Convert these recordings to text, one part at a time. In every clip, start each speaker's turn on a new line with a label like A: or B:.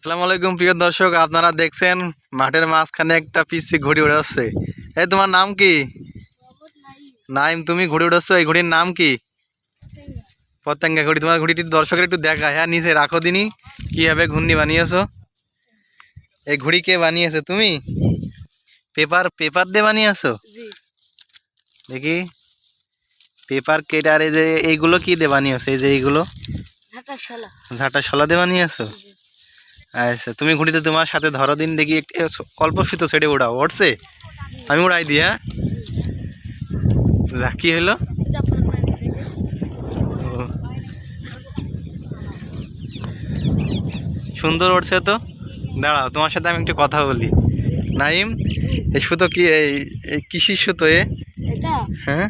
A: আসসালামু আলাইকুম প্রিয় দর্শক, আপনারা দেখছেন মাঠের মাঝখানে একটা পিচ্ছি ঘুড়ি উড়াচ্ছে। এই তোমার নাম কি? নাইম, তুমি ঘুড়ি উড়াচ্ছ, এই ঘুড়ির নাম কি? পতেঙ্গা ঘুড়ি। তোমার ঘুড়িটি দর্শকের একটু দেখা, হ্যাঁ নিচে রাখো দিনই। কিভাবে ঘূর্ণি বানিয়েছো? এই ঘুড়ি কে বানিয়েছে? তুমি? পেপার পেপার দিয়ে বানিয়েছো? দেখি পেপার কেটার। এই যে এইগুলো কি দিয়ে বানিয়েছো? এই যে এইগুলো ঝাঁটা শলা দিয়ে বানিয়েছো? আচ্ছা, তুমি ঘুড়িতে তোমার সাথে ধরো দিন দেখি, একটু অল্প সুতো ছেড়ে উড়াও। উঠছে? আমি উড়াই দিই। হ্যাঁ, যা কি হলো? ও, সুন্দর উঠছে তো। দাঁড়াও, তোমার সাথে আমি একটু কথা বলি। নাইম, এই সুতো কি? এই কিসির সুতো এ? হ্যাঁ,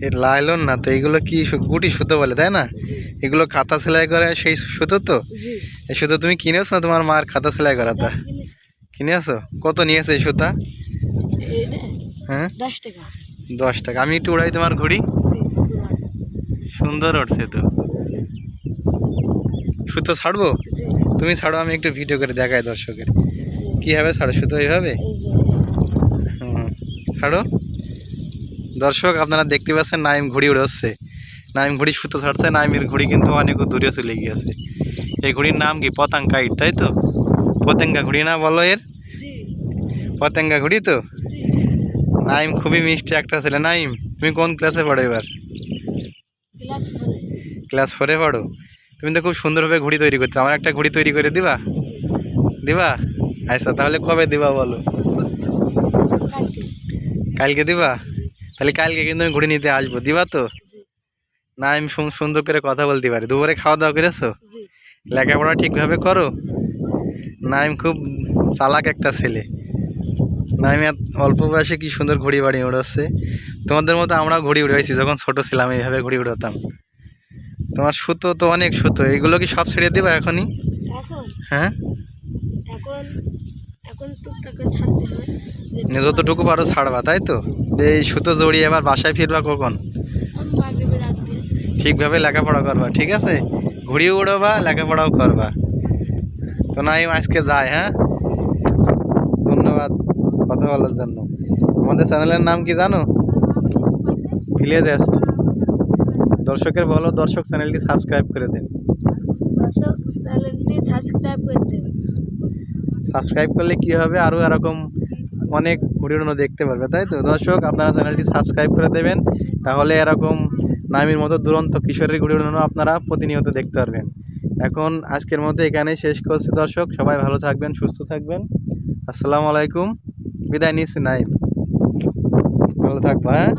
A: এ লাইলন না তো, এগুলো কি গুটি সুতো বলে, তাই না? এগুলো খাতা সেলাই করে সেই সুতো তো। এই সুতো তুমি কিনেছো না তোমার মার খাতা সেলাই করাটা? কিনেছো? কত নিয়েছে এই সুতা? হ্যাঁ, 10 টাকা। আমি একটু উড়াই তোমার ঘুড়ি। সুন্দর উঠছে তো। সুতো ছাড়বো? তুমি ছাড়ো, আমি একটু ভিডিও করে দেখাই দর্শকের কীভাবে ছাড়ো সুতো। এইভাবে ছাড়ো। দর্শক আপনারা দেখতে পাচ্ছেন নাইম ঘুড়ি উড়াচ্ছে। নাইম ঘুড়ি সুতো ছাড়ছে। নাইমের ঘুড়ি কিন্তু অনেক দূরে চলে গিয়েছে। এই ঘুড়ির নাম কি? পতাঙ্কাইট, তাই তো? পতেঙ্গা ঘুড়ি না বলো এর? পতেঙ্গা ঘুড়ি তো। নাইম খুবই মিষ্টি একটা ছেলে। নাইম, তুমি কোন ক্লাসে পড়ো এবার? ক্লাস 4-এ পড়ো। তুমি তো খুব সুন্দরভাবে ঘুড়ি তৈরি করতে। আমার একটা ঘুড়ি তৈরি করে দিবা? দিবা? আচ্ছা, তাহলে কবে দিবা বলো? কালকে দিবা? তাহলে কালকে কিন্তু আমি ঘুড়ি নিতে আসবো। দিবা তো? না, আমি সুন্দর করে কথা বলতে পারি। দুপুরে খাওয়া দাওয়া করেছো? লেখাপড়া ঠিকভাবে করো? না, আমি খুব চালাক একটা ছেলে। না, আমি অল্প বয়সে কি সুন্দর ঘুড়ি বাড়ি উড়াচ্ছে। তোমাদের মতো আমরাও ঘুড়ি উড়াইছি যখন ছোট ছিলাম, এইভাবে ঘুড়ি উড়াতাম। তোমার সুতো তো অনেক সুতো, এগুলো কি সব ছেড়ে দিবা এখনই? হ্যাঁ, যতটুকু পারো ছাড়বা, তাই তো? এই সুতো জড়িয়ে এবার বাসায় ফিরবা কখন? ঠিকভাবে লেখাপড়া করবা, ঠিক আছে? ঘুড়িও উড়োবা, লেখাপড়াও করবা। তো নাই, আজকে যায়। হ্যাঁ, ধন্যবাদ কথা বলার জন্য। আমাদের চ্যানেলের নাম কি জানো? ভিলেজ এস্ট। দর্শকের বলো, দর্শক চ্যানেলটি সাবস্ক্রাইব করে দেন। সাবস্ক্রাইব করলে কি হবে, আরও এরকম অনেক ভিডিও দেখতে পারবে, তাই তো? দর্শক আপনারা চ্যানেলটি সাবস্ক্রাইব করে দেবেন, তাহলে এরকম নামির মতো দুরন্ত কিশোরের ভিডিও আপনারা প্রতিনিয়ত দেখতে পারবেন। এখন আজকের মধ্যে এখানেই শেষ করছি দর্শক। সবাই ভালো থাকবেন, সুস্থ থাকবেন। আসসালামু আলাইকুম, বিদায় নিচ্ছি। নাইম, ভালো থাকবা। হ্যাঁ।